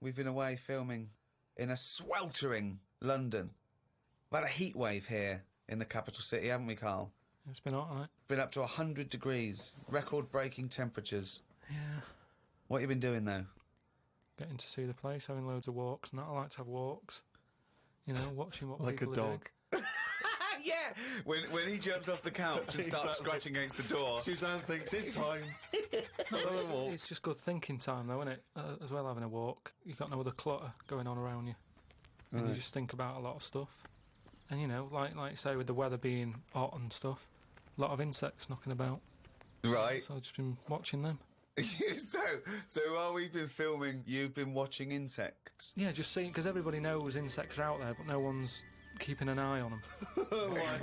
we've been away filming in a sweltering London. We've had a heat wave here in the capital city, haven't we, Carl? It's been hot, hasn't it? Been up to 100 degrees, record-breaking temperatures. Yeah. What have you been doing, though? Getting to see the place, having loads of walks, and that. I like to have walks. You know, watching what Like a people are dog. doing. Yeah! When he jumps off the couch and starts Exactly. scratching against the door. Suzanne thinks it's time. It's just good thinking time, though, isn't it? As well, having a walk. You've got no other clutter going on around you. And you just think about a lot of stuff. And, you know, like you say, with the weather being hot and stuff, a lot of insects knocking about. Right. So I've just been watching them. So while we've been filming, you've been watching insects? Yeah, just seeing, because everybody knows insects are out there, but no one's keeping an eye on them.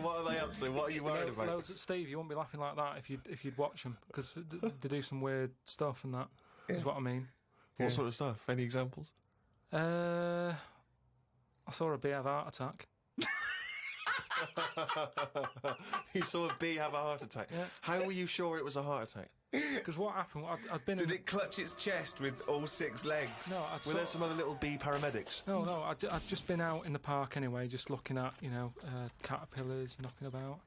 What are they up to? What are you worried about? Loads at Steve, you wouldn't be laughing like that if you'd watch them, because they do some weird stuff and that, is what I mean. What sort of stuff? Any examples? I saw a bee have a heart attack. You saw a bee have a heart attack. Yeah. How were you sure it was a heart attack? Because what happened, I'd been Did it clutch its chest with all 6 legs? No, Were there some other little bee paramedics? No, I'd just been out in the park anyway, just looking at, you know, caterpillars knocking about,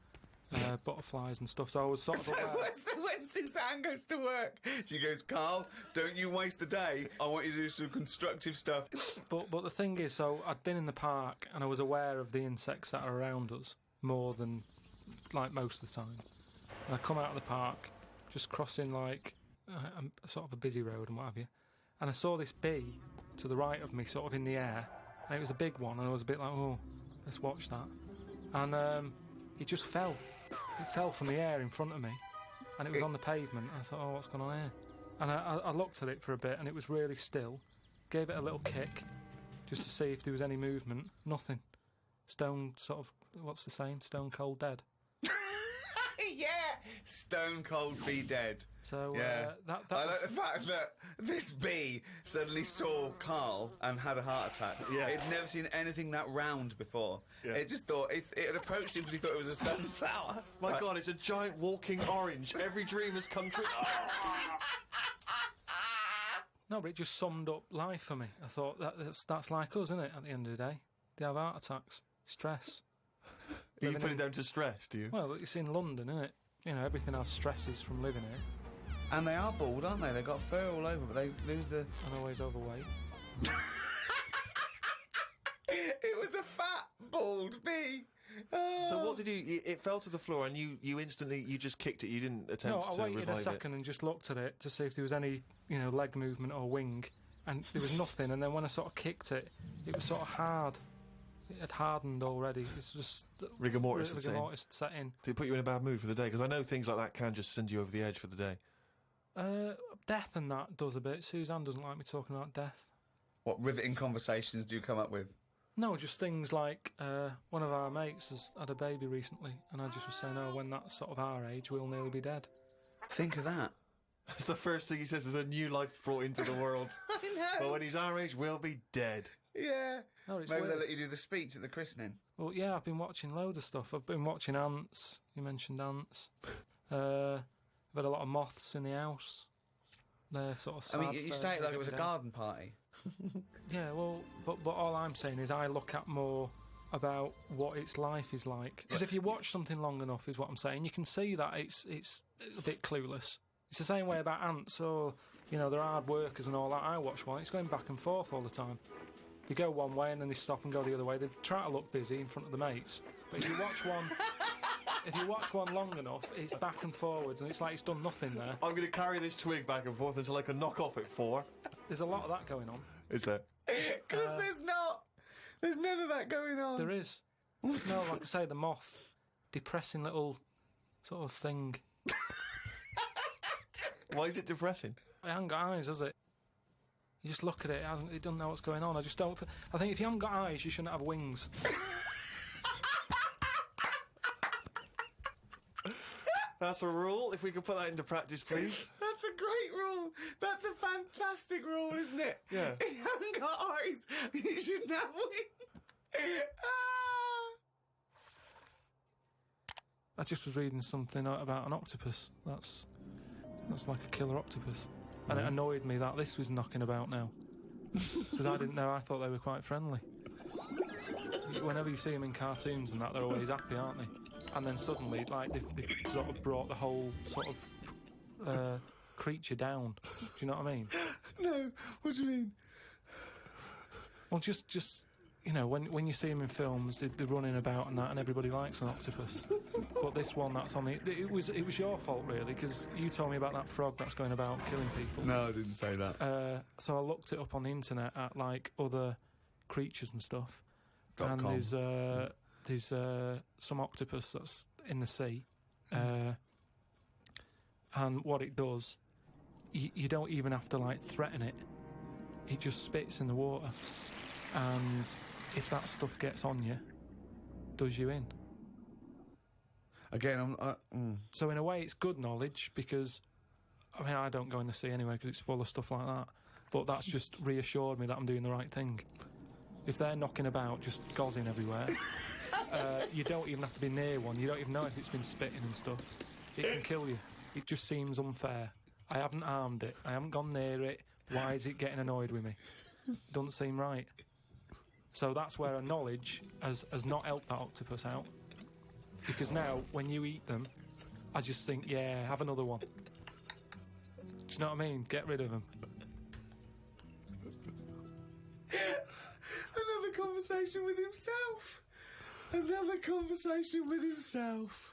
butterflies and stuff, so I was sort of aware. So when Suzanne goes to work, she goes, Carl, don't you waste the day. I want you to do some constructive stuff. But the thing is, so I'd been in the park and I was aware of the insects that are around us more than, like, most of the time. And I come out of the park, just crossing, like, sort of a busy road and what have you, and I saw this bee to the right of me, sort of in the air, and it was a big one, and I was a bit like, oh, let's watch that. And it just fell. It fell from the air in front of me, and it was on the pavement, and I thought, oh, what's going on here? And I looked at it for a bit, and it was really still. Gave it a little kick, just to see if there was any movement. Nothing. Stone, sort of, what's the saying? Stone cold dead. Yeah! Stone cold bee dead. So, yeah. that I like was... the fact that this bee suddenly saw Carl and had a heart attack. Yeah. It'd never seen anything that round before. Yeah. It just thought, it had approached him because he thought it was a sunflower. My God, it's a giant walking orange. Every dream has come true. No, but it just summed up life for me. I thought, that's like us, isn't it, at the end of the day? They have heart attacks, stress. You put it down to stress, do you? Well, it's in London, isn't it? You know, everything has stresses from living here. And they are bald, aren't they? They've got fur all over, but they lose the... I'm always overweight. It was a fat, bald bee. So what did you... It fell to the floor and you instantly... You just kicked it. You didn't attempt No, to I revive waited a second and just looked at it to see if there was any, you know, leg movement or wing, and there was nothing. And then when I sort of kicked it, it was sort of hard. It had hardened already. It's just... Rigor mortis had had set in. Did it put you in a bad mood for the day? Because I know things like that can just send you over the edge for the day. Death and that does a bit. Suzanne doesn't like me talking about death. What riveting conversations do you come up with? No, just things like one of our mates has had a baby recently, and I just was saying, oh, when that's sort of our age, we'll nearly be dead. Think of that. That's the first thing he says, is a new life brought into the world. I know. But when he's our age, we'll be dead. Yeah. No, it's Maybe weird. they'll let you do the speech at the christening. Well, yeah, I've been watching loads of stuff. I've been watching ants. You mentioned ants. I've had a lot of moths in the house. They're sort of sad. I mean, you say it like it was a garden party. Yeah, well, but all I'm saying is I look at more about what its life is like. Because if you watch something long enough, is what I'm saying, you can see that it's a bit clueless. It's the same way about ants, or, you know, they're hard workers and all that. I watch one, it's going back and forth all the time. They go one way and then they stop and go the other way. They try to look busy in front of the mates. But if you watch one long enough, it's back and forwards, and it's like it's done nothing there. I'm going to carry this twig back and forth until I can knock off at 4. There's a lot of that going on. Is there? Because there's not. There's none of that going on. There is. No, like I say, the moth. Depressing little sort of thing. Why is it depressing? It hasn't got eyes, has it? You just look at it, it doesn't know what's going on. I just don't... I think if you haven't got eyes, you shouldn't have wings. That's a rule. If we could put that into practice, please. That's a great rule. That's a fantastic rule, isn't it? Yeah. If you haven't got eyes, you shouldn't have wings. I just was reading something about an octopus. That's like a killer octopus. And it annoyed me that this was knocking about now. because I didn't know. I thought they were quite friendly. Whenever you see them in cartoons and that, they're always happy, aren't they? And then suddenly, like, they've sort of brought the whole sort of creature down. Do you know what I mean? No, what do you mean? Well, just you know, when you see them in films, they're running about and that, and everybody likes an octopus. But this one that's on it was your fault, really, because you told me about that frog that's going about killing people. No, I didn't say that. So I looked it up on the internet at, like, other creatures and stuff. .com. And there's some octopus that's in the sea, and what it does, you don't even have to, like, threaten it. It just spits in the water, and if that stuff gets on you, does you in. Again, So in a way, it's good knowledge, because I mean, I don't go in the sea anyway because it's full of stuff like that. But that's just reassured me that I'm doing the right thing. If they're knocking about, just gozzing everywhere, you don't even have to be near one. You don't even know if it's been spitting and stuff. It can kill you. It just seems unfair. I haven't harmed it. I haven't gone near it. Why is it getting annoyed with me? Doesn't seem right. So that's where our knowledge has not helped that octopus out. Because now, when you eat them, I just think, yeah, have another one. Do you know what I mean? Get rid of them. Another conversation with himself. Another conversation with himself.